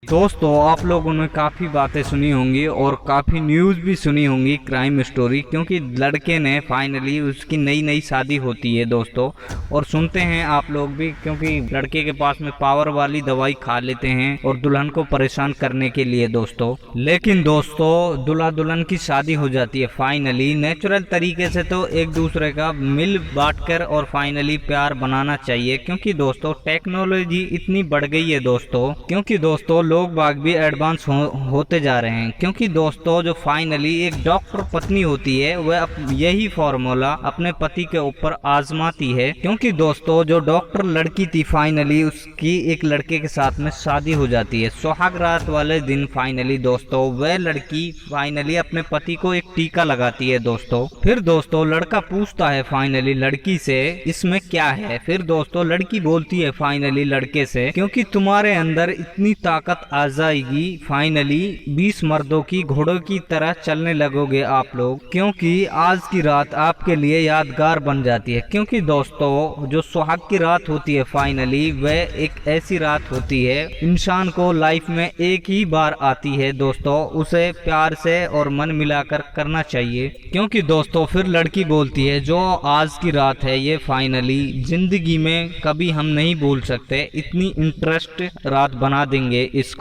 दोस्तों आप लोगों ने काफ़ी बातें सुनी होंगी और काफ़ी न्यूज़ भी सुनी होंगी क्राइम स्टोरी, क्योंकि लड़के ने फाइनली उसकी नई नई शादी होती है दोस्तों। और सुनते हैं आप लोग भी, क्योंकि लड़के के पास में पावर वाली दवाई खा लेते हैं और दुल्हन को परेशान करने के लिए दोस्तों। लेकिन दोस्तों दूल्हा दुल्हन की शादी हो जाती है फाइनली नेचुरल तरीके से। तो एक दूसरे का मिल बांट कर और फाइनली प्यार बनाना चाहिए, क्योंकि दोस्तों टेक्नोलॉजी इतनी बढ़ गई है दोस्तों। क्योंकि दोस्तों लोग बाग भी एडवांस होते जा रहे हैं। क्योंकि दोस्तों जो फाइनली एक डॉक्टर पत्नी होती है वह यही फॉर्मूला अपने पति के ऊपर आजमाती है। क्योंकि दोस्तों जो डॉक्टर लड़की थी फाइनली उसकी एक लड़के के साथ में शादी हो जाती है। सुहाग रात वाले दिन फाइनली दोस्तों वह लड़की फाइनली अपने पति को एक टीका लगाती है दोस्तों। फिर दोस्तों लड़का पूछता है फाइनली लड़की से इसमें क्या है। फिर दोस्तों लड़की बोलती है फाइनली लड़के से, क्योंकि तुम्हारे अंदर इतनी ताकत आ जाएगी फाइनली 20 मर्दों की घोड़ों की तरह चलने लगोगे आप लोग, क्योंकि आज की रात आपके लिए यादगार बन जाती है। क्योंकि दोस्तों जो सुहाग की रात होती है फाइनली वह एक ऐसी रात होती है इंसान को लाइफ में एक ही बार आती है दोस्तों, उसे प्यार से और मन मिलाकर करना चाहिए। क्योंकि दोस्तों फिर लड़की बोलती है जो आज की रात है ये फाइनली जिंदगी में कभी हम नहीं भूल सकते, इतनी इंटरेस्ट रात बना देंगे इसको।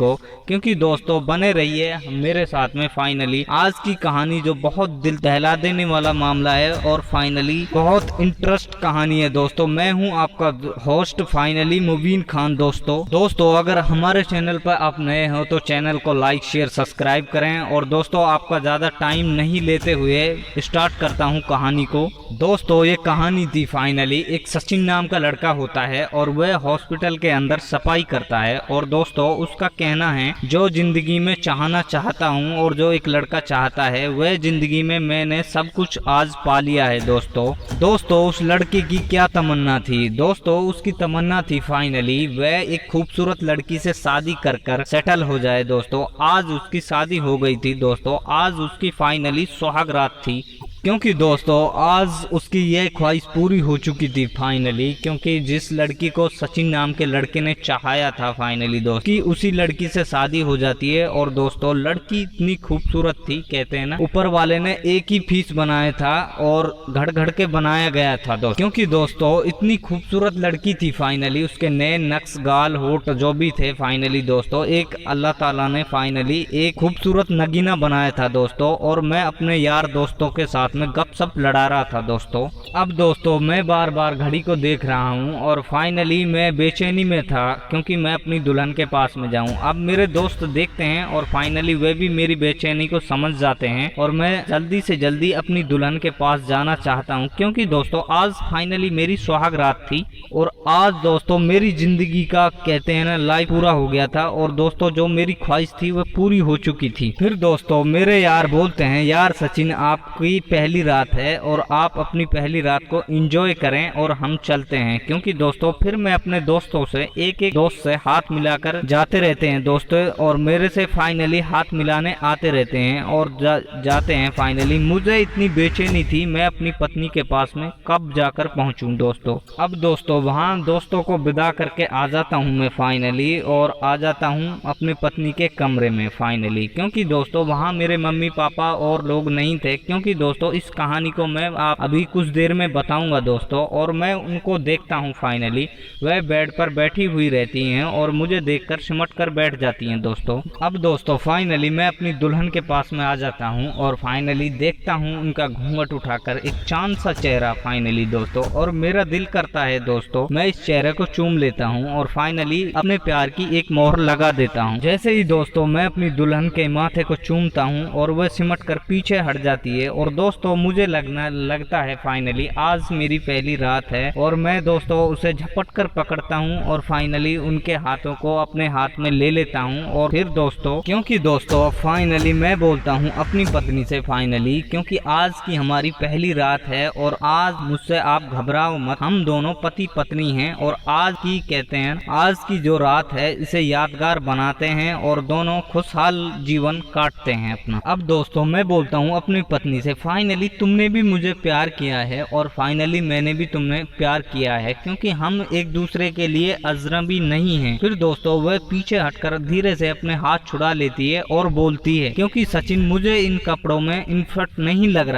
क्योंकि दोस्तों बने रहिए मेरे साथ में फाइनली आज की कहानी जो बहुत दिल दहला देने वाला मामला है और फाइनली बहुत इंटरेस्ट कहानी है दोस्तों। मैं हूं आपका होस्ट फाइनली मुबीन खान दोस्तों अगर हमारे चैनल पर आप नए हो तो चैनल को लाइक शेयर सब्सक्राइब करें। और दोस्तों आपका ज्यादा टाइम नहीं लेते हुए स्टार्ट करता हूं कहानी को। दोस्तों ये कहानी थी फाइनली एक सचिन नाम का लड़का होता है और वह हॉस्पिटल के अंदर सफाई करता है। और दोस्तों उसका कहना है जो जिंदगी में चाहना चाहता हूं और जो एक लड़का चाहता है वह जिंदगी में मैंने सब कुछ आज पा लिया है दोस्तों उस लड़के की क्या तमन्ना थी दोस्तों? उसकी तमन्ना थी फाइनली वह एक खूबसूरत लड़की से शादी कर सेटल हो जाए दोस्तों। आज उसकी शादी हो गई थी दोस्तों, आज उसकी फाइनली सुहाग रात थी। क्योंकि दोस्तों आज उसकी यह ख्वाहिश पूरी हो चुकी थी फाइनली, क्योंकि जिस लड़की को सचिन नाम के लड़के ने चाहा था फाइनली दोस्त की उसी लड़की से शादी हो जाती है। और दोस्तों लड़की इतनी खूबसूरत थी, कहते हैं ना ऊपर वाले ने एक ही फीस बनाया था और घड़ के बनाया गया था दोस्तों। क्योंकि दोस्तों इतनी खूबसूरत लड़की थी फाइनली, उसके नए नक्श गाल होठ जो भी थे फाइनली दोस्तों एक अल्लाह ताला ने फाइनली एक खूबसूरत नगीना बनाया था दोस्तों। और मैं अपने यार दोस्तों के साथ में गपशप लड़ा रहा था दोस्तों। अब दोस्तों मैं बार बार घड़ी को देख रहा हूं और फाइनली मैं बेचैनी में था, क्योंकि मैं अपनी दुल्हन के पास में जाऊं। अब मेरे दोस्त देखते हैं और फाइनली वे भी मेरी बेचैनी को समझ जाते हैं और मैं जल्दी से जल्दी अपनी दुल्हन के पास जाना चाहता हूं। क्योंकि दोस्तों आज फाइनली मेरी सुहाग रात थी और आज दोस्तों मेरी जिंदगी का कहते हैं ना लाइफ पूरा हो गया था। और दोस्तों जो मेरी ख्वाहिश थी वह पूरी हो चुकी थी। फिर दोस्तों मेरे यार बोलते हैं यार सचिन आपकी पहली रात है और आप अपनी पहली रात को एंजॉय करें और हम चलते हैं। क्योंकि दोस्तों फिर मैं अपने दोस्तों से एक दोस्त से हाथ मिलाकर जाते रहते हैं दोस्तों और मेरे से फाइनली हाथ मिलाने आते रहते हैं और जाते हैं फाइनली। मुझे इतनी बेचैनी थी मैं अपनी पत्नी के पास में कब जाकर पहुंचूं दोस्तों। अब दोस्तों वहां दोस्तों को विदा करके आ जाता हूं मैं फाइनली और आ जाता हूं अपनी पत्नी के कमरे में फाइनली। क्योंकि दोस्तों वहां मेरे मम्मी पापा और लोग नहीं थे। क्योंकि दोस्तों इस कहानी को मैं आप अभी कुछ देर में बताऊंगा दोस्तों। और मैं उनको देखता हूं फाइनली वह बेड पर बैठी हुई रहती हैं और मुझे देखकर सिमट कर बैठ जाती हैं दोस्तों। अब दोस्तों फाइनली मैं अपनी दुल्हन के पास में आ जाता हूं और फाइनली देखता हूं उनका घूंघट उठाकर एक चांद सा चेहरा फाइनली दोस्तों। और मेरा दिल करता है दोस्तों मैं इस चेहरे को चूम लेता हूं और फाइनली अपने प्यार की एक मोहर लगा देता हूं। जैसे ही दोस्तों मैं अपनी दुल्हन के माथे को चूमता हूं और वह सिमट कर पीछे हट जाती है। और दोस्तों मुझे लगता है फाइनली आज मेरी पहली रात है और मैं दोस्तों उसे झपट कर पकड़ता हूं और फाइनली उनके हाथों को अपने हाथ में ले लेता हूं। और फिर दोस्तों क्योंकि दोस्तों फाइनली मैं बोलता हूं अपनी पत्नी से फाइनली, क्योंकि आज की हमारी पहली रात है और आज मुझसे आप घबराओ मत, हम दोनों पति पत्नी हैं और आज की कहते हैं आज की जो रात है इसे यादगार बनाते हैं और दोनों खुशहाल जीवन काटते हैं अपना। अब दोस्तों मैं बोलता हूँ अपनी पत्नी से फाइनली फाइनली तुमने भी मुझे प्यार किया है और फाइनली मैंने भी तुमने प्यार किया है, क्योंकि हम एक दूसरे के लिए अजनबी नहीं हैं। फिर दोस्तों वह पीछे हटकर धीरे से अपने हाथ छुड़ा लेती है और बोलती है, क्योंकि सचिन मुझे इन कपड़ों में इनफिट नहीं लग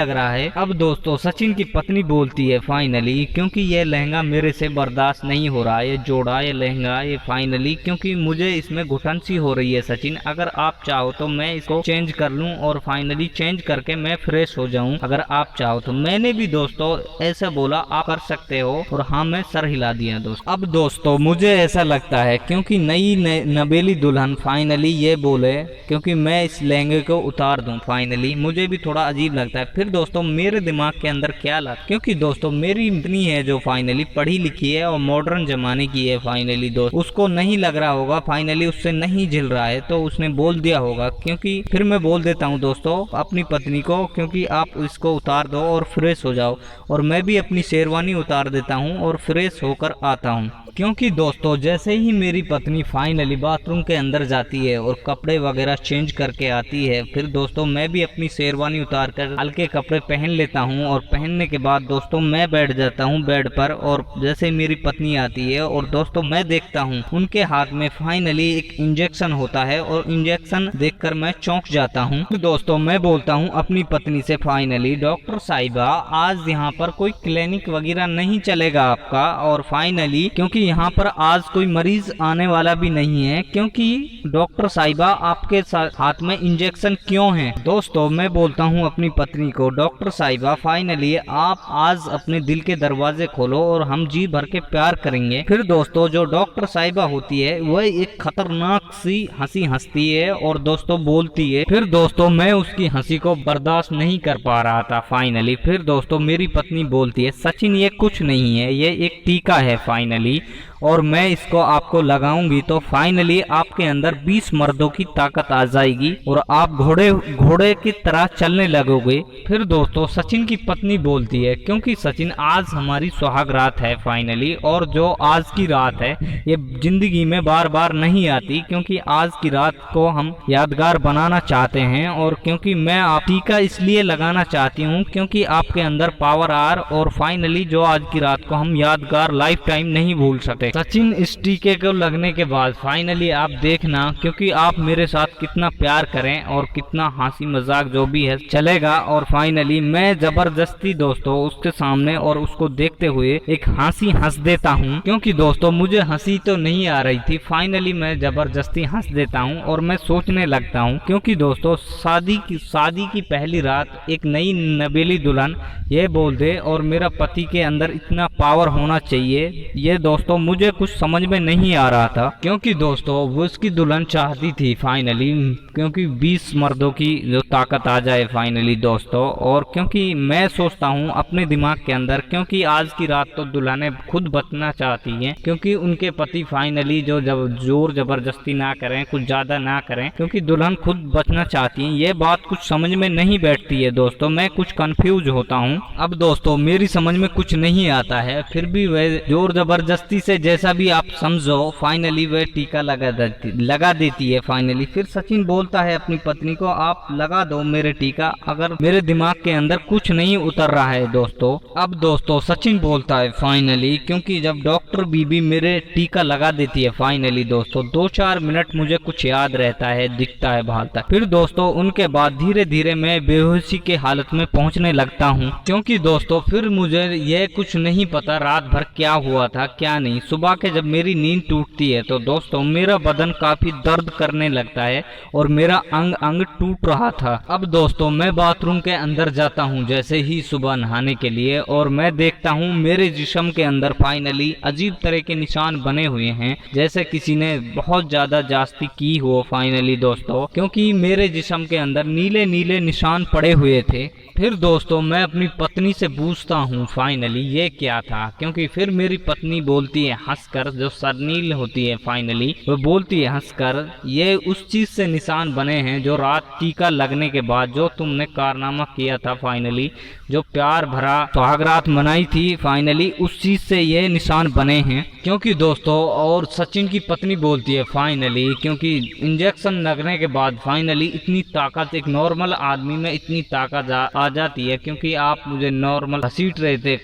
रहा है। अब दोस्तों सचिन की पत्नी बोलती है फाइनली, क्योंकि यह लहंगा मेरे से बर्दाश्त नहीं हो रहा है, ये जोड़ा ये लहंगा ये फाइनली, क्योंकि मुझे इसमें घुटन सी हो रही है सचिन, अगर आप चाहो तो मैं इसको चेंज कर लूं और फाइनली चेंज करके मैं फ्रेश हो जाऊं, अगर आप चाहो तो। मैंने भी दोस्तों ऐसा बोला, आप कर सकते हो, और हाँ मैं सर हिला दिया दोस्तों। अब दोस्तों मुझे ऐसा लगता है क्योंकि नई नवेली दुल्हन फाइनली ये बोले क्योंकि मैं इस लहंगे को उतार दूं, फाइनली मुझे भी थोड़ा अजीब लगता है। फिर दोस्तों मेरे दिमाग के अंदर क्या लगा, क्योंकि दोस्तों मेरी इतनी है जो फाइनली पढ़ी लिखी है और मॉडर्न जमाने की है फाइनली दोस्त, उसको नहीं लग रहा होगा, फाइनली उससे नहीं झिल रहा है तो उसने बोल दिया होगा। क्योंकि फिर मैं बोल देता हूँ दोस्तों अपनी पत्नी को, क्योंकि आप इसको उतार दो और फ्रेश हो जाओ, और मैं भी अपनी शेरवानी उतार देता हूँ और फ्रेश होकर आता हूँ। क्योंकि दोस्तों जैसे ही मेरी पत्नी फाइनली बाथरूम के अंदर जाती है और कपड़े वगैरह चेंज करके आती है, फिर दोस्तों मैं भी अपनी शेरवानी उतार कर हल्के कपड़े पहन लेता हूं, और पहनने के बाद दोस्तों मैं बैठ जाता हूं बेड पर, और जैसे मेरी पत्नी आती है और दोस्तों मैं देखता हूं उनके हाथ में फाइनली एक इंजेक्शन होता है, और इंजेक्शन देखकर मैं चौंक जाता हूं। तो दोस्तों मैं बोलता हूं अपनी पत्नी से फाइनली, डॉक्टर साहिबा आज यहाँ पर कोई क्लिनिक वगैरह नहीं चलेगा आपका, और फाइनली क्योंकि यहाँ पर आज कोई मरीज आने वाला भी नहीं है, क्योंकि डॉक्टर साहिबा आपके हाथ में इंजेक्शन क्यों है। दोस्तों मैं बोलता हूँ अपनी पत्नी को, डॉक्टर साहिबा फाइनली आप आज अपने दिल के दरवाजे खोलो और हम जी भर के प्यार करेंगे। फिर दोस्तों जो डॉक्टर साहिबा होती है वह एक खतरनाक सी हंसी हंसती है और दोस्तों बोलती है। फिर दोस्तों मैं उसकी हंसी को बर्दाश्त नहीं कर पा रहा था फाइनली। फिर दोस्तों मेरी पत्नी बोलती है, सचिन ये कुछ नहीं है, ये एक टीका है फाइनली, और मैं इसको आपको लगाऊंगी तो फाइनली आपके अंदर 20 मर्दों की ताकत आ जाएगी और आप घोड़े की तरह चलने लगोगे। फिर दोस्तों सचिन की पत्नी बोलती है, क्योंकि सचिन आज हमारी सुहाग रात है फाइनली, और जो आज की रात है ये जिंदगी में बार बार नहीं आती, क्योंकि आज की रात को हम यादगार बनाना चाहते हैं, और क्योंकि मैं आप टीका इसलिए लगाना चाहती हूँ क्योंकि आपके अंदर पावर आर, और फाइनली जो आज की रात को हम यादगार लाइफ टाइम नहीं भूल सकते। सचिन इस टीके को लगने के बाद फाइनली आप देखना, क्योंकि आप मेरे साथ कितना प्यार करें और कितना हंसी मजाक जो भी है चलेगा, और फाइनली मैं जबरदस्ती दोस्तों उसके सामने और उसको देखते हुए एक हंसी हंस देता हूं, क्योंकि दोस्तों मुझे हंसी तो नहीं आ रही थी, फाइनली मैं जबरदस्ती हंस देता हूं और मैं सोचने लगता हूं, क्योंकि दोस्तों शादी की पहली रात एक नई नवेली दुल्हन ये बोल दे और मेरा पति के अंदर इतना पावर होना चाहिए, ये दोस्तों मुझे कुछ समझ में नहीं आ रहा था। क्योंकि दोस्तों वो उसकी दुल्हन चाहती थी फाइनली, क्योंकि 20 मर्दों की जो ताकत आ जाए फाइनली दोस्तों, और क्योंकि मैं सोचता हूँ अपने दिमाग के अंदर, क्योंकि आज की रात तो दुल्हनें खुद बचना चाहती हैं, क्योंकि उनके पति फाइनली जो जोर जबरदस्ती ना करें, कुछ ज्यादा ना करें, क्योंकि दुल्हन खुद बचना चाहती है। ये बात कुछ समझ में नहीं बैठती है दोस्तों, मैं कुछ कंफ्यूज होता हूँ। अब दोस्तों मेरी समझ में कुछ नहीं आता है, फिर भी वह जोर जबरदस्ती से जैसा भी आप समझो फाइनली वह टीका लगा देती है फाइनली। फिर सचिन बोलता है अपनी पत्नी को, आप लगा दो मेरे टीका, अगर मेरे दिमाग के अंदर कुछ नहीं उतर रहा है दोस्तों। अब दोस्तों सचिन बोलता है फाइनली, क्योंकि जब डॉक्टर बीबी मेरे टीका लगा देती है फाइनली दोस्तों 2-4 मिनट मुझे कुछ याद रहता है, दिखता है, भालता है। फिर दोस्तों उनके बाद धीरे धीरे मैं बेहोशी के हालत में पहुंचने लगता हूं, क्योंकि दोस्तों फिर मुझे यह कुछ नहीं पता रात भर क्या हुआ था क्या नहीं। सुबह के जब मेरी नींद टूटती है तो दोस्तों मेरा बदन काफी दर्द करने लगता है और मेरा अंग अंग टूट रहा था। अब दोस्तों मैं बाथरूम के अंदर जाता हूं जैसे ही सुबह नहाने के लिए, और मैं देखता हूं मेरे जिस्म के अंदर फाइनली अजीब तरह के निशान बने हुए हैं, जैसे किसी ने बहुत ज्यादा जास्ती की हो फाइनली दोस्तों, क्योंकि मेरे जिस्म के अंदर नीले नीले निशान पड़े हुए थे। फिर दोस्तों मैं अपनी पत्नी से पूछता हूँ फाइनली ये क्या था, क्योंकि फिर मेरी पत्नी बोलती है, हंसकर, जो सरनील होती है फाइनली वो बोलती है हंसकर, ये उस चीज से निशान बने हैं जो रात टीका लगने के बाद जो तुमने कारनामा किया था फाइनली, जो प्यार भरा सुहागरात मनाई थी फाइनली, उस चीज से ये निशान बने हैं। क्योंकि दोस्तों और सचिन की पत्नी बोलती है फाइनली, क्योंकि इंजेक्शन लगने के बाद फाइनली इतनी ताकत एक नॉर्मल आदमी में इतनी ताकत आ जाती है, क्योंकि आप मुझे नॉर्मल घसीट रहे थे,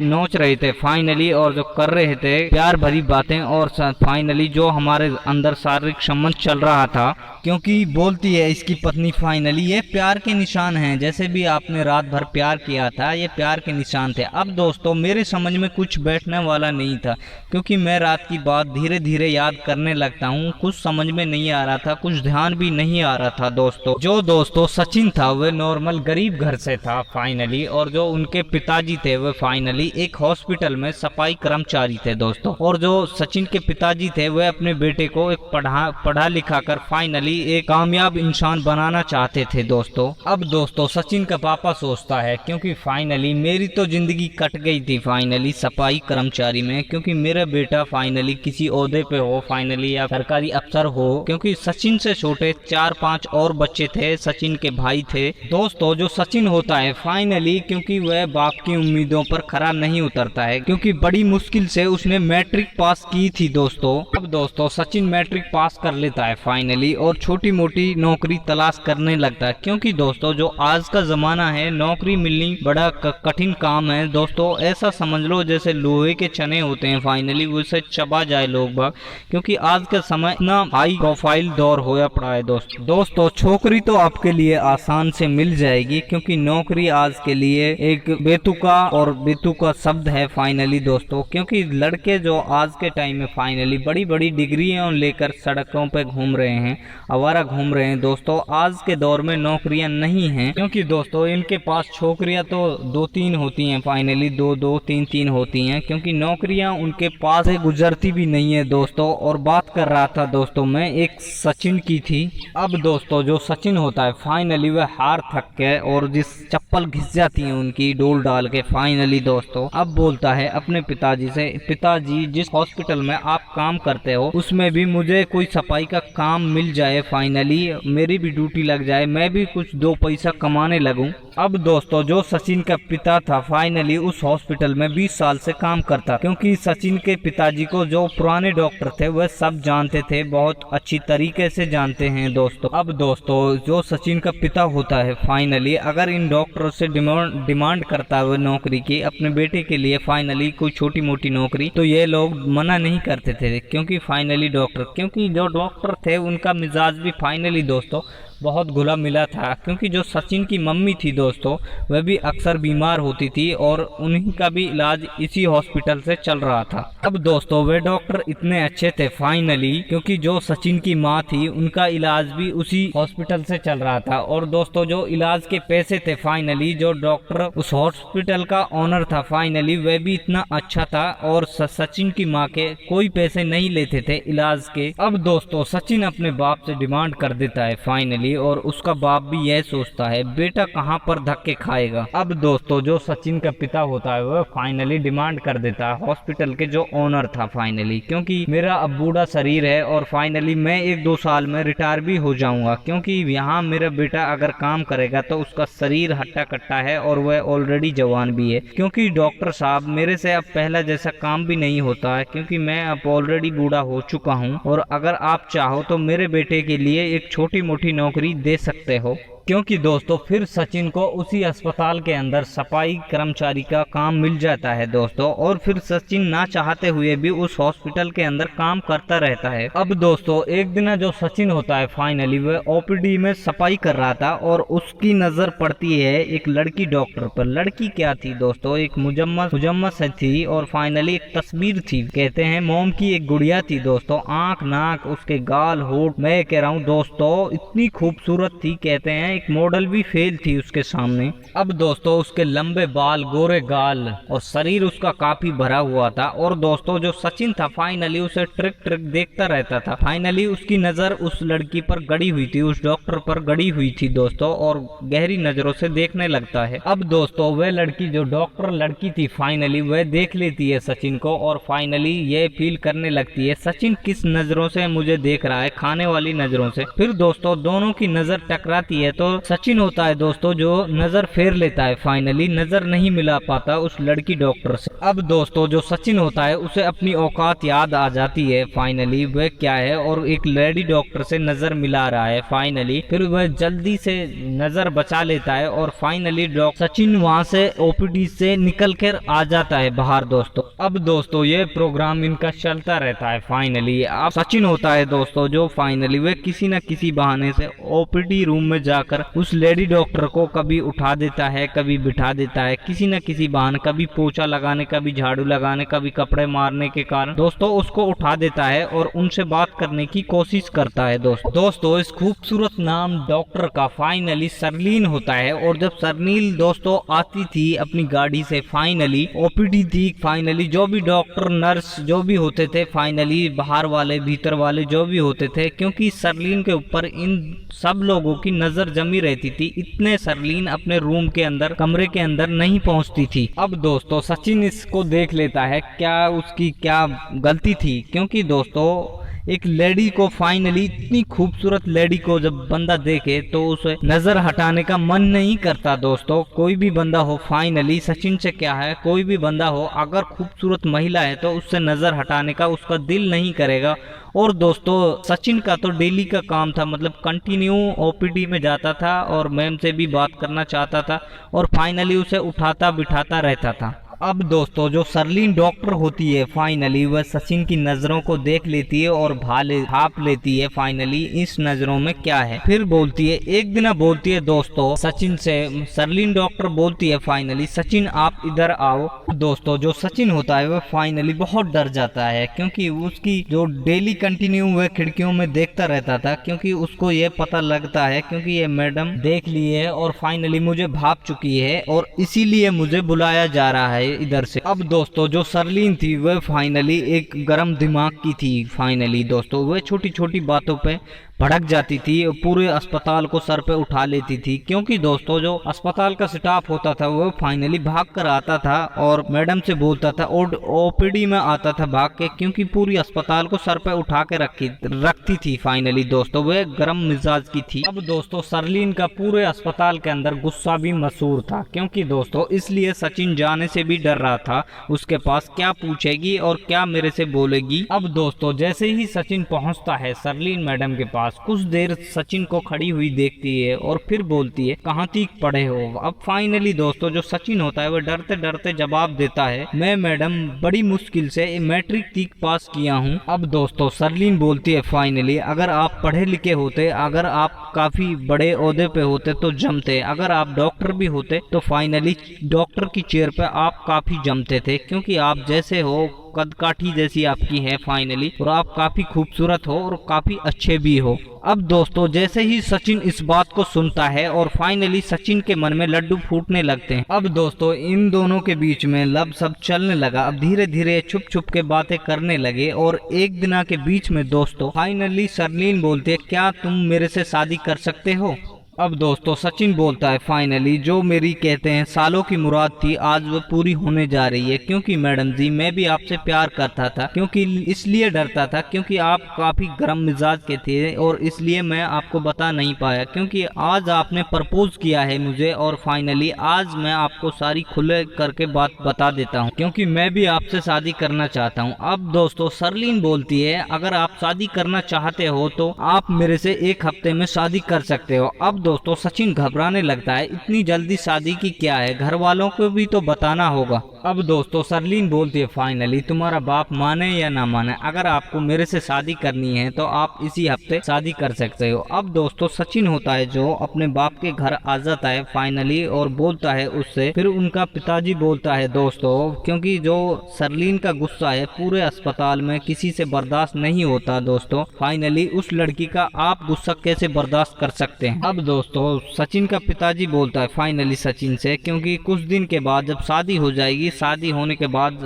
नोच रहे थे फाइनली, और जो कर रहे थे प्यार भरी बातें, और फाइनली जो हमारे अंदर शारीरिक संबंध चल रहा था। क्योंकि बोलती है इसकी पत्नी फाइनली, ये प्यार के निशान हैं, जैसे भी आपने रात भर प्यार किया था ये प्यार के निशान थे। अब दोस्तों मेरे समझ में कुछ बैठने वाला नहीं था, क्योंकि मैं रात की बात धीरे धीरे याद करने लगता हूँ, कुछ समझ में नहीं आ रहा था, कुछ ध्यान भी नहीं आ रहा था दोस्तों। जो दोस्तों सचिन था वह नॉर्मल गरीब घर से था फाइनली, और जो उनके पिताजी थे वह फाइनली एक हॉस्पिटल में सफाई कर्मचारी थे दोस्तों, और जो सचिन के पिताजी थे वह अपने बेटे को एक पढ़ा लिखा कर फाइनली एक कामयाब इंसान बनाना चाहते थे दोस्तों। अब दोस्तों सचिन का पापा सोचता है, क्योंकि फाइनली मेरी तो जिंदगी कट गई थी फाइनली सफाई कर्मचारी में, क्योंकि मेरा बेटा फाइनली किसी ओहदे पे हो फाइनली या सरकारी अफसर हो, क्योंकि सचिन से छोटे 4-5 और बच्चे थे, सचिन के भाई थे दोस्तों। जो सचिन होता है फाइनली, क्योंकि वह बाप की उम्मीदों पर खरा नहीं उतरता है, क्योंकि बड़ी मुश्किल से उसने मैट्रिक पास की थी दोस्तों। अब दोस्तों सचिन मैट्रिक पास कर लेता है फाइनली, और छोटी मोटी नौकरी तलाश करने लगता है, क्योंकि दोस्तों जो आज का जमाना है नौकरी मिलनी बड़ा कठिन काम है दोस्तों। ऐसा समझ लो जैसे लोहे के चने होते हैं फाइनली, उसे चबा जाए लोग बाग, क्योंकि आज का समय इतना हाई प्रोफाइल दौर होया पड़ा है दोस्तों। छोकरी तो आपके लिए आसान से मिल जाएगी, क्योंकि नौकरी आज के लिए एक बेतुका शब्द है फाइनली दोस्तों। क्योंकि लड़के जो आज के टाइम में फाइनली बड़ी बड़ी डिग्रियां लेकर सड़कों पे घूम रहे हैं, आवारा घूम रहे हैं दोस्तों। आज के दौर में नौकरियां नहीं हैं, क्योंकि दोस्तों इनके पास छोकरियां तो 2-3 होती हैं फाइनली, 2-2 3-3 होती हैं, क्योंकि नौकरियां उनके पास से गुजरती भी नहीं है दोस्तों। और बात कर रहा था दोस्तों मैं एक सचिन की थी। अब दोस्तों जो सचिन होता है फाइनली वह हार थक के, और जिस चप्पल घिस जाती है उनकी डोल डाल के फाइनली दोस्तों, अब बोलता है अपने पिताजी से, पिताजी जिस हॉस्पिटल में आप काम करते हो उसमें भी मुझे कोई सफाई का काम मिल जाए फाइनली, मेरी भी ड्यूटी लग जाए, मैं भी कुछ 2 पैसा कमाने लगूं। अब दोस्तों जो सचिन का पिता था फाइनली उस हॉस्पिटल में 20 साल से काम करता, क्योंकि सचिन के पिताजी को जो पुराने डॉक्टर थे वह सब जानते थे, बहुत अच्छी तरीके से जानते हैं दोस्तों। अब दोस्तों जो सचिन का पिता होता है फाइनली, अगर इन डॉक्टरों से डिमांड करता है नौकरी की अपने बेटे के लिए फाइनली कोई छोटी मोटी नौकरी, तो ये लोग मना नहीं करते थे, क्योंकि फाइनली क्योंकि जो डॉक्टर थे उनका मिजाज भी फाइनली दोस्तों बहुत घुला मिला था, क्योंकि जो सचिन की मम्मी थी दोस्तों वह भी अक्सर बीमार होती थी, और उन्हीं का भी इलाज इसी हॉस्पिटल से चल रहा था। अब दोस्तों वे डॉक्टर इतने अच्छे थे फाइनली, क्योंकि जो सचिन की माँ थी उनका इलाज भी उसी हॉस्पिटल से चल रहा था। और दोस्तों जो इलाज के पैसे थे फाइनली, जो डॉक्टर उस हॉस्पिटल का ओनर था फाइनली वह भी इतना अच्छा था, और सचिन की माँ के कोई पैसे नहीं लेते थे इलाज के। अब दोस्तों सचिन अपने बाप से डिमांड कर देता है फाइनली, और उसका बाप भी यह सोचता है बेटा कहां पर धक्के खाएगा। अब दोस्तों जो सचिन का पिता होता है वह फाइनली डिमांड कर देता है हॉस्पिटल के जो ओनर था फाइनली, क्योंकि मेरा अब बूढ़ा शरीर है और फाइनली मैं 1-2 साल में रिटायर भी हो जाऊंगा, क्योंकि यहाँ मेरा बेटा अगर काम करेगा तो उसका शरीर हट्टा कट्टा है और वह ऑलरेडी जवान भी है, क्योंकि डॉक्टर साहब मेरे से अब पहला जैसा काम भी नहीं होता है, क्योंकि मैं अब ऑलरेडी बूढ़ा हो चुका हूँ। और अगर आप चाहो तो मेरे बेटे के लिए एक छोटी मोटी नौकरी दे सकते हो, क्योंकि दोस्तों फिर सचिन को उसी अस्पताल के अंदर सफाई कर्मचारी का काम मिल जाता है दोस्तों, और फिर सचिन ना चाहते हुए भी उस हॉस्पिटल के अंदर काम करता रहता है। अब दोस्तों एक दिन जो सचिन होता है फाइनली वह ओपीडी में सफाई कर रहा था, और उसकी नजर पड़ती है एक लड़की डॉक्टर पर। लड़की क्या थी दोस्तों, एक मुजम्मस थी, और फाइनली एक तस्वीर थी, कहते हैं मोम की एक गुड़िया थी दोस्तों, आंख नाक उसके गाल होठ, मैं कह रहा हूँ दोस्तों इतनी खूबसूरत थी, कहते हैं एक मॉडल भी फेल थी उसके सामने। अब दोस्तों उसके लंबे बाल, गोरे गाल और शरीर उसका काफी भरा हुआ था। और दोस्तों जो सचिन था फाइनली उसे ट्रिक देखता रहता था। फाइनली उसकी नजर उस लड़की पर गड़ी हुई थी, उस डॉक्टर पर गड़ी हुई थी दोस्तों, और गहरी नजरों से देखने लगता है। अब दोस्तों वह लड़की, जो डॉक्टर लड़की थी, फाइनली वह देख लेती है सचिन को और फाइनली ये फील करने लगती है सचिन किस नजरों से मुझे देख रहा है, खाने वाली नजरों से। फिर दोस्तों दोनों की नजर टकराती है तो सचिन होता है दोस्तों जो नजर फेर लेता है। फाइनली नजर नहीं मिला पाता उस लड़की डॉक्टर से। अब दोस्तों जो सचिन होता है उसे अपनी औकात याद आ जाती है फाइनली वह क्या है, और एक लेडी डॉक्टर से नजर मिला रहा है फाइनली। फिर वह जल्दी से नजर बचा लेता है और फाइनली सचिन वहां से ओपीडी से निकल कर आ जाता है बाहर दोस्तों। अब दोस्तों ये प्रोग्राम इनका चलता रहता है। फाइनली अब सचिन होता है दोस्तों जो फाइनली वह किसी न किसी बहाने से ओपीडी रूम में जाकर उस लेडी डॉक्टर को कभी उठा देता है, कभी बिठा देता है, किसी न किसी बहाने, कभी पोछा लगाने, कभी झाड़ू लगाने, कभी कपड़े मारने के कारण दोस्तों उसको उठा देता है और उनसे बात करने की कोशिश करता है दोस्तों इस खूबसूरत नाम डॉक्टर का फाइनली सरलीन होता है। और जब सरनील दोस्तों आती थी अपनी गाड़ी से, फाइनली ओपीडी थी, फाइनली जो भी डॉक्टर नर्स जो भी होते थे, फाइनली बाहर वाले भीतर वाले जो भी होते थे, क्योंकि सरलीन के ऊपर इन सब लोगों की नजर जमी रहती थी, इतने सरलीन अपने रूम के अंदर, कमरे के अंदर नहीं पहुंचती थी। अब दोस्तों सचिन इसको देख लेता है, क्या उसकी क्या गलती थी, क्योंकि दोस्तों एक लेडी को, फाइनली इतनी खूबसूरत लेडी को जब बंदा देखे तो उसे नजर हटाने का मन नहीं करता दोस्तों। कोई भी बंदा हो, फाइनली सचिन से क्या है, कोई भी बंदा हो अगर खूबसूरत महिला है तो उससे नजर हटाने का उसका दिल नहीं करेगा। और दोस्तों सचिन का तो डेली का काम था, मतलब कंटिन्यू ओपीडी में जाता था और मैम से भी बात करना चाहता था और फाइनली उसे उठाता बिठाता रहता था। अब दोस्तों जो सरलीन डॉक्टर होती है फाइनली वह सचिन की नजरों को देख लेती है और भाप लेती है फाइनली इस नजरों में क्या है। फिर बोलती है, एक दिन बोलती है दोस्तों सचिन से, सरलीन डॉक्टर बोलती है फाइनली सचिन आप इधर आओ। दोस्तों जो सचिन होता है वह फाइनली बहुत डर जाता है, क्योंकि उसकी जो डेली कंटिन्यू वह खिड़कियों में देखता रहता था, क्योंकि उसको ये पता लगता है क्योंकि ये मैडम देख ली है और फाइनली मुझे भाप चुकी है और इसीलिए मुझे बुलाया जा रहा है इधर से। अब दोस्तों जो सरलीन थी वह फाइनली एक गर्म दिमाग की थी। फाइनली दोस्तों वह छोटी छोटी बातों पे भड़क जाती थी, पूरे अस्पताल को सर पे उठा लेती थी, क्योंकि दोस्तों जो अस्पताल का स्टाफ होता था वो फाइनली भाग कर आता था और मैडम से बोलता था और ओपीडी में आता था भाग के, क्योंकि पूरी अस्पताल को सर पे उठा के रखती थी। फाइनली दोस्तों वह गर्म मिजाज की थी। अब दोस्तों सरलीन का पूरे अस्पताल के अंदर गुस्सा भी मशहूर था, क्योंकि दोस्तों इसलिए सचिन जाने से भी डर रहा था उसके पास, क्या पूछेगी और क्या मेरे से बोलेगी। अब दोस्तों जैसे ही सचिन पहुंचता है सरलीन मैडम के पास, कुछ देर सचिन को खड़ी हुई देखती है और फिर बोलती है कहाँ तक पढ़े हो। अब फाइनली दोस्तों जो सचिन होता है वह डरते डरते जवाब देता है, मैं मैडम बड़ी मुश्किल से मैट्रिक तक पास किया हूँ। अब दोस्तों सरलीन बोलती है फाइनली अगर आप पढ़े लिखे होते, अगर आप काफी बड़े ओहदे पे होते तो जमते, अगर आप डॉक्टर भी होते तो फाइनली डॉक्टर की चेयर पे आप काफी जमते थे, क्योंकि आप जैसे हो कदकाठी जैसी आपकी है फाइनली, और आप काफी खूबसूरत हो और काफी अच्छे भी हो। अब दोस्तों जैसे ही सचिन इस बात को सुनता है और फाइनली सचिन के मन में लड्डू फूटने लगते हैं। अब दोस्तों इन दोनों के बीच में लब सब चलने लगा। अब धीरे धीरे छुप छुप के बातें करने लगे और एक दिन के बीच में दोस्तों फाइनली सरलीन बोलते, क्या तुम मेरे से शादी कर सकते हो। अब दोस्तों सचिन बोलता है फाइनली जो मेरी कहते हैं सालों की मुराद थी आज वो पूरी होने जा रही है, क्योंकि मैडम जी मैं भी आपसे प्यार करता था, क्योंकि इसलिए डरता था क्योंकि आप काफी गर्म मिजाज के थे और इसलिए मैं आपको बता नहीं पाया, क्योंकि आज आपने प्रपोज किया है मुझे और फाइनली आज मैं आपको सारी खुले करके बात बता देता हूँ, क्योंकि मैं भी आपसे शादी करना चाहता हूँ। अब दोस्तों सरलीन बोलती है अगर आप शादी करना चाहते हो तो आप मेरे से 1 हफ्ते में शादी कर सकते हो। अब दोस्तों सचिन घबराने लगता है, इतनी जल्दी शादी की क्या है, घर वालों को भी तो बताना होगा। अब दोस्तों सरलीन बोलती है फाइनली तुम्हारा बाप माने या ना माने, अगर आपको मेरे से शादी करनी है तो आप इसी हफ्ते शादी कर सकते हो। अब दोस्तों सचिन होता है जो अपने बाप के घर आ जाता है फाइनली और बोलता है उससे, फिर उनका पिताजी बोलता है दोस्तों क्योंकि जो सरलीन का गुस्सा है पूरे अस्पताल में किसी से बर्दाश्त नहीं होता दोस्तों, फाइनली उस लड़की का आप गुस्सा कैसे बर्दाश्त कर सकते हैं। अब दोस्तों सचिन का पिताजी बोलता है फाइनली सचिन से, क्योंकि कुछ दिन के बाद जब शादी हो जाएगी, शादी होने के बाद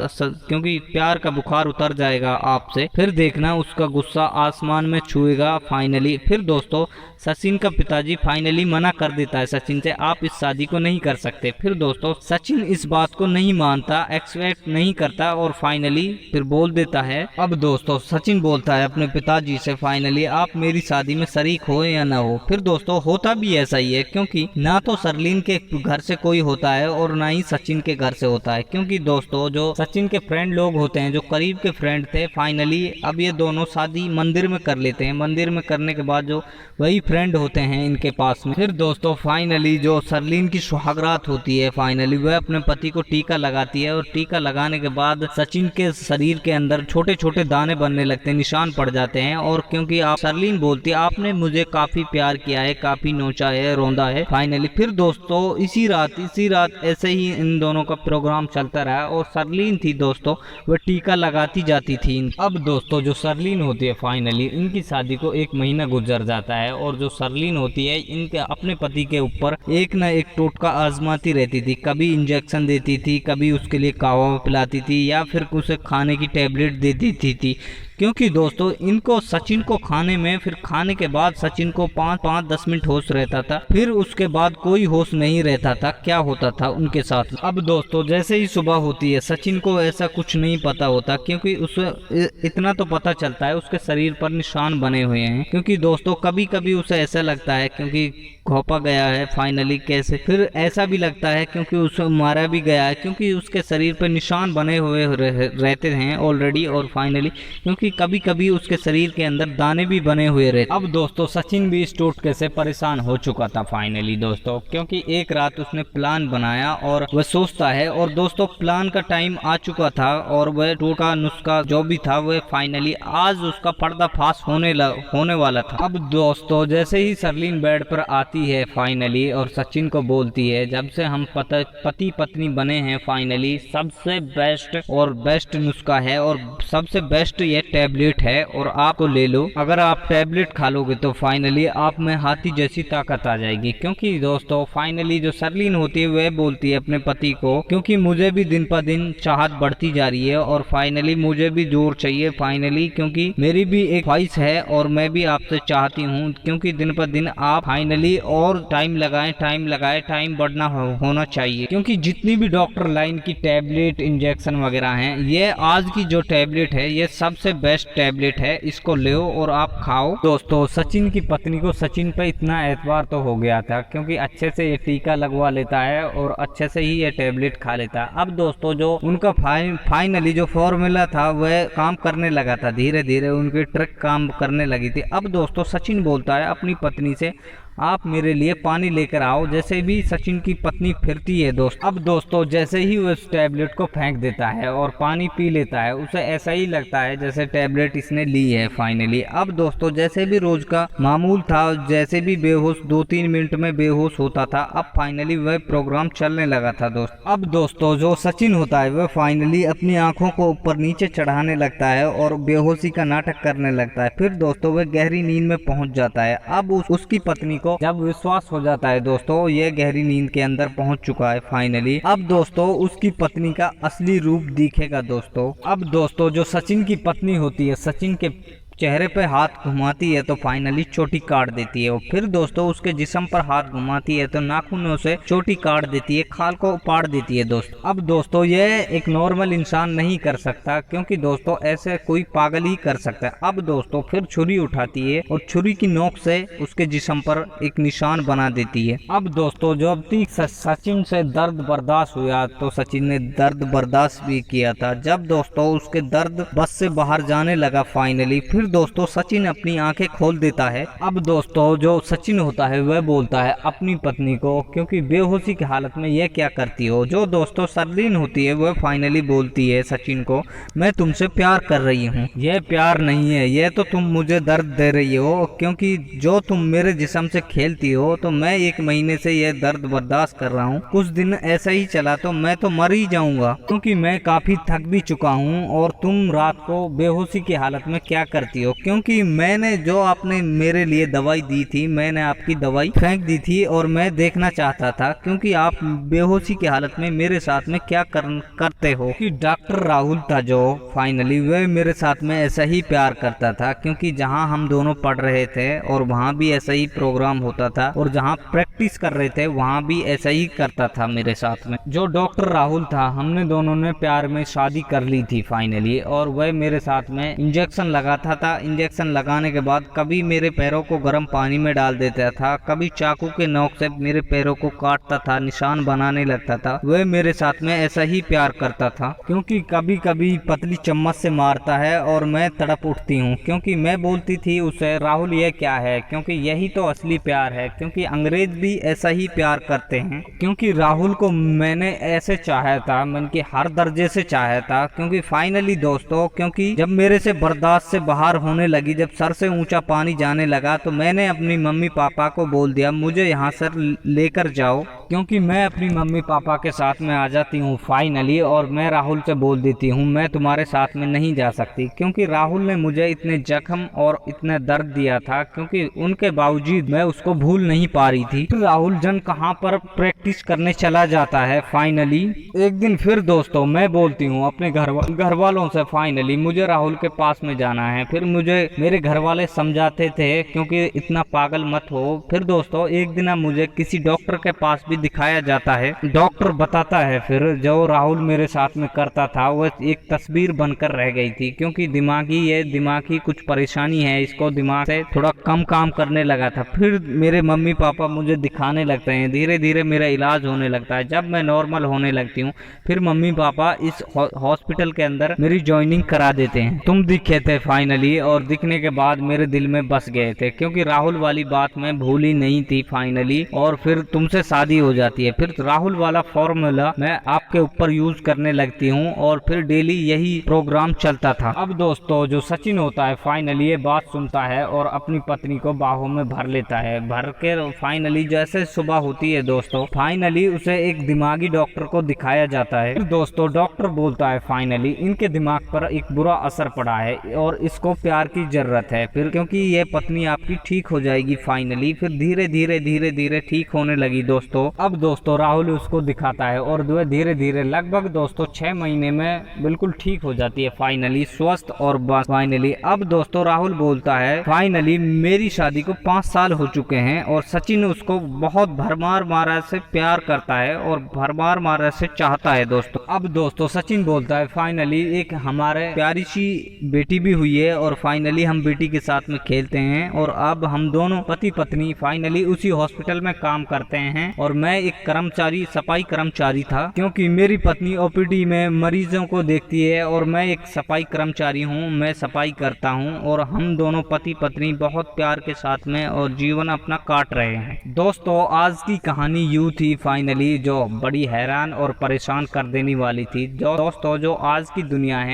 क्योंकि प्यार का बुखार उतर जाएगा आपसे, फिर देखना उसका गुस्सा आसमान में छुएगा फाइनली। फिर दोस्तों सचिन का पिताजी फाइनली मना कर देता है सचिन से, आप इस शादी को नहीं कर सकते। फिर दोस्तों सचिन इस बात को नहीं मानता, एक्सपेक्ट नहीं करता और फाइनली फिर बोल देता है। अब दोस्तों सचिन बोलता है अपने पिताजी से फाइनली आप मेरी शादी में शरीक हो या ना हो। फिर दोस्तों होता भी ऐसा ही है, क्योंकि ना तो सरलीन के घर से कोई होता है और ना ही सचिन के घर से होता है, क्योंकि दोस्तों जो सचिन के फ्रेंड लोग होते हैं, जो करीब के फ्रेंड थे, फाइनली अब ये दोनों शादी मंदिर में कर लेते हैं। मंदिर में करने के बाद जो वही फ्रेंड होते हैं इनके पास में। फिर दोस्तों फाइनली जो सरलीन की सुहागरात होती है, फाइनली वह अपने पति को टीका लगाती है और टीका लगाने के बाद सचिन के शरीर के अंदर छोटे छोटे दाने बनने लगते हैं, निशान पड़ जाते हैं। और क्योंकि आप सरलीन बोलती है आपने मुझे काफी प्यार किया है, काफी नोचा है, रोंदा है फाइनली। फिर दोस्तों इसी रात ऐसे ही इन दोनों का प्रोग्राम चलता रहा और सरलीन थी दोस्तों वह टीका लगाती जाती थी। अब दोस्तों जो सरलीन होती है फाइनली इनकी शादी को 1 महीना गुजर जाता है और जो सरलीन होती है इनके अपने पति के ऊपर एक न एक टोटका आजमाती रहती थी। कभी इंजेक्शन देती थी, कभी उसके लिए कावा पिलाती थी या फिर उसे खाने की टैबलेट दे देती थी, क्योंकि दोस्तों इनको सचिन को खाने में, फिर खाने के बाद सचिन को 5-10 मिनट होश रहता था, फिर उसके बाद कोई होश नहीं रहता था क्या होता था उनके साथ। अब दोस्तों जैसे ही सुबह होती है सचिन को ऐसा कुछ नहीं पता होता, क्योंकि उसे इतना तो पता चलता है उसके शरीर पर निशान बने हुए हैं, क्योंकि दोस्तों कभी कभी उसे ऐसा लगता है क्योंकि घोंपा गया है फाइनली कैसे, फिर ऐसा भी लगता है क्योंकि उसे मारा भी गया है, क्योंकि उसके शरीर पर निशान बने हुए रहते हैं ऑलरेडी। और फाइनली क्योंकि कभी कभी उसके शरीर के अंदर दाने भी बने हुए रहते। अब दोस्तों सचिन भी इस टोटके से परेशान हो चुका था फाइनली दोस्तों, क्योंकि एक रात उसने प्लान बनाया और वह सोचता है और दोस्तों प्लान का टाइम आ चुका था और वह टोटका नुस्खा जो भी था वह फाइनली आज उसका पर्दाफाश होने वाला था। अब दोस्तों जैसे ही सरलीन बेड पर आती है फाइनली और सचिन को बोलती है जब से हम पति पत्नी बने हैं फाइनली सबसे बेस्ट नुस्खा है और सबसे बेस्ट ये टैबलेट है और आपको ले लो, अगर आप टैबलेट खा लोगे तो फाइनली आप में हाथी जैसी ताकत आ जाएगी। क्योंकि दोस्तों फाइनली जो सरलीन होती है वह बोलती है अपने पति को, क्योंकि मुझे भी दिन पर दिन चाहत बढ़ती जा रही है और फाइनली मुझे भी जोर चाहिए फाइनली, क्योंकि मेरी भी एक ख्वाहिश है और मैं भी आपसे चाहती हूँ, क्योंकि दिन पर दिन आप फाइनली और टाइम लगाए टाइम बढ़ना होना चाहिए, क्योंकि जितनी भी डॉक्टर लाइन की टैबलेट इंजेक्शन वगैरह हैं, ये आज की जो टैबलेट है ये सबसे बेस्ट टैबलेट है, इसको लो और आप खाओ। दोस्तों सचिन की पत्नी को सचिन पे इतना एतबार तो हो गया था, क्योंकि अच्छे से ये टीका लगवा लेता है और अच्छे से ही ये टैबलेट खा लेता है। अब दोस्तों जो उनका फाइनली जो फॉर्मूला था वह काम करने लगा था, धीरे धीरे उनकी ट्रिक काम करने लगी थी। अब दोस्तों सचिन बोलता है अपनी पत्नी से आप मेरे लिए पानी लेकर आओ। जैसे भी सचिन की पत्नी फिरती है अब दोस्तों जैसे ही वो उस टैबलेट को फेंक देता है और पानी पी लेता है, उसे ऐसा ही लगता है जैसे टैबलेट इसने ली है फाइनली। अब दोस्तों जैसे भी रोज का मामूल था, जैसे भी बेहोश 2-3 मिनट में बेहोश होता था, अब फाइनली वह प्रोग्राम चलने लगा था दोस्त। अब दोस्तों जो सचिन होता है वह फाइनली अपनी आंखों को ऊपर नीचे चढ़ाने लगता है और बेहोशी का नाटक करने लगता है। फिर दोस्तों वह गहरी नींद में पहुंच जाता है। अब उसकी पत्नी को जब विश्वास हो जाता है दोस्तों ये गहरी नींद के अंदर पहुंच चुका है फाइनली, अब दोस्तों उसकी पत्नी का असली रूप दिखेगा दोस्तों। अब दोस्तों जो सचिन की पत्नी होती है, सचिन के चेहरे पे हाथ घुमाती है तो फाइनली चोटी काट देती है और फिर दोस्तों उसके जिस्म पर हाथ घुमाती है तो नाखूनों से चोटी काट देती है, खाल को उपाड़ देती है दोस्त। अब दोस्तों यह एक नॉर्मल इंसान नहीं कर सकता, क्योंकि दोस्तों ऐसे कोई पागल ही कर सकता है। अब दोस्तों फिर छुरी उठाती है और छुरी की नोक से उसके जिस्म पर एक निशान बना देती है। अब दोस्तों जब सचिन से दर्द बर्दाश्त हुआ तो सचिन ने दर्द बर्दाश्त भी किया था। जब दोस्तों उसके दर्द बस से बाहर जाने लगा फाइनली, फिर दोस्तों सचिन अपनी आंखें खोल देता है। अब दोस्तों जो सचिन होता है वह बोलता है अपनी पत्नी को, क्योंकि बेहोशी की हालत में यह क्या करती हो। जो दोस्तों सरलीन होती है वह फाइनली बोलती है सचिन को, मैं तुमसे प्यार कर रही हूँ। यह प्यार नहीं है, यह तो तुम मुझे दर्द दे रही हो, क्योंकि जो तुम मेरे जिस्म से खेलती हो तो मैं 1 महीने से यह दर्द बर्दाश्त कर रहा हूँ। कुछ दिन ऐसा ही चला तो मैं तो मर ही जाऊंगा, क्योंकि मैं काफी थक भी चुका हूँ और तुम रात को बेहोशी की हालत में क्या करती चाहती हो, क्योंकि मैंने जो आपने मेरे लिए दवाई दी थी, मैंने आपकी दवाई फेंक दी थी और मैं देखना चाहता था क्योंकि आप बेहोशी की हालत में मेरे साथ में क्या करते हो। कि डॉक्टर राहुल था जो फाइनली वह मेरे साथ में ऐसा ही प्यार करता था, क्योंकि जहां हम दोनों पढ़ रहे थे और वहां भी ऐसा ही प्रोग्राम होता था और जहां प्रैक्टिस कर रहे थे वहां भी ऐसा ही करता था मेरे साथ में। जो डॉक्टर राहुल था, हमने दोनों ने प्यार में शादी कर ली थी फाइनली, और वह मेरे साथ में इंजेक्शन लगाता था। इंजेक्शन लगाने के बाद कभी मेरे पैरों को गर्म पानी में डाल देता था, कभी चाकू के नोक से मेरे पैरों को काटता था, निशान बनाने लगता था। वह मेरे साथ में ऐसा ही प्यार करता था, क्योंकि कभी कभी पतली चम्मच से मारता है और मैं तड़प उठती हूँ, क्योंकि मैं बोलती थी उसे, राहुल ये क्या है, क्योंकि यही तो असली प्यार है, क्योंकि अंग्रेज भी ऐसा ही प्यार करते हैं। क्योंकि राहुल को मैंने ऐसे चाहा था, मन के हर दर्जे से चाहा था। क्योंकि फाइनली दोस्तों, क्योंकि जब मेरे से बर्दाश्त से बाहर होने लगी, जब सर से ऊंचा पानी जाने लगा, तो मैंने अपनी मम्मी पापा को बोल दिया मुझे यहाँ से लेकर जाओ, क्योंकि मैं अपनी मम्मी पापा के साथ में आ जाती हूँ फाइनली। और मैं राहुल से बोल देती हूँ मैं तुम्हारे साथ में नहीं जा सकती, क्योंकि राहुल ने मुझे इतने जख्म और इतने दर्द दिया था, क्योंकि उनके बावजूद मैं उसको भूल नहीं पा रही थी। राहुल जन कहाँ पर प्रैक्टिस करने चला जाता है फाइनली। एक दिन फिर दोस्तों मैं बोलती हूँ अपने घर वालों से, फाइनली मुझे राहुल के पास में जाना है। फिर मुझे मेरे घर वाले समझाते थे क्योंकि इतना पागल मत हो। फिर दोस्तों एक दिन मुझे किसी डॉक्टर के पास भी दिखाया जाता है। डॉक्टर बताता है फिर जो राहुल मेरे साथ में करता था वह एक तस्वीर बनकर रह गई थी, क्योंकि दिमागी कुछ परेशानी है, इसको दिमाग से थोड़ा कम काम करने लगा था। फिर मेरे मम्मी पापा मुझे दिखाने लगते हैं, धीरे धीरे मेरा इलाज होने लगता है। जब मैं नॉर्मल होने लगती हूँ फिर मम्मी पापा इस हॉस्पिटल के अंदर मेरी ज्वाइनिंग करा देते हैं। तुम दिखे थे फाइनली, और दिखने के बाद मेरे दिल में बस गए थे, क्योंकि राहुल वाली बात मैं भूली नहीं थी फाइनली। और फिर तुमसे शादी हो जाती है, फिर राहुल वाला फॉर्मूला मैं आपके ऊपर यूज करने लगती हूँ, और फिर डेली यही प्रोग्राम चलता था। अब दोस्तों जो सचिन होता है फाइनली ये बात सुनता है और अपनी पत्नी को बाहों में भर लेता है। भर के फाइनली जैसे सुबह होती है दोस्तों, फाइनली उसे एक दिमागी डॉक्टर को दिखाया जाता है। फिर दोस्तों डॉक्टर बोलता है फाइनली इनके दिमाग पर एक बुरा असर पड़ा है और इसको प्यार की जरूरत है, फिर क्योंकि ये पत्नी आपकी ठीक हो जाएगी फाइनली। फिर धीरे धीरे ठीक होने लगी दोस्तों। अब दोस्तों राहुल उसको दिखाता है और धीरे धीरे लगभग दोस्तों 6 महीने में बिल्कुल ठीक हो जाती है फाइनली, स्वस्थ और बस फाइनली। अब दोस्तों राहुल बोलता है फाइनली मेरी शादी को 5 साल हो चुके हैं और सचिन उसको बहुत भरमार मारा से प्यार करता है और भरमार मारा से चाहता है दोस्तों। अब दोस्तों सचिन बोलता है फाइनली एक हमारे प्यारी सी बेटी भी हुई है और फाइनली हम बेटी के साथ में खेलते हैं, और अब हम दोनों पति पत्नी फाइनली उसी हॉस्पिटल में काम करते हैं। और मैं एक कर्मचारी, सफाई कर्मचारी था, क्योंकि मेरी पत्नी ओपीडी में मरीजों को देखती है और मैं एक सफाई कर्मचारी हूँ, मैं सफाई करता हूँ। और हम दोनों पति पत्नी बहुत प्यार के साथ में और जीवन अपना काट रहे हैं। दोस्तों आज की कहानी यूं थी फाइनली, जो बड़ी हैरान और परेशान कर देने वाली थी। जो दोस्तों जो आज की दुनिया है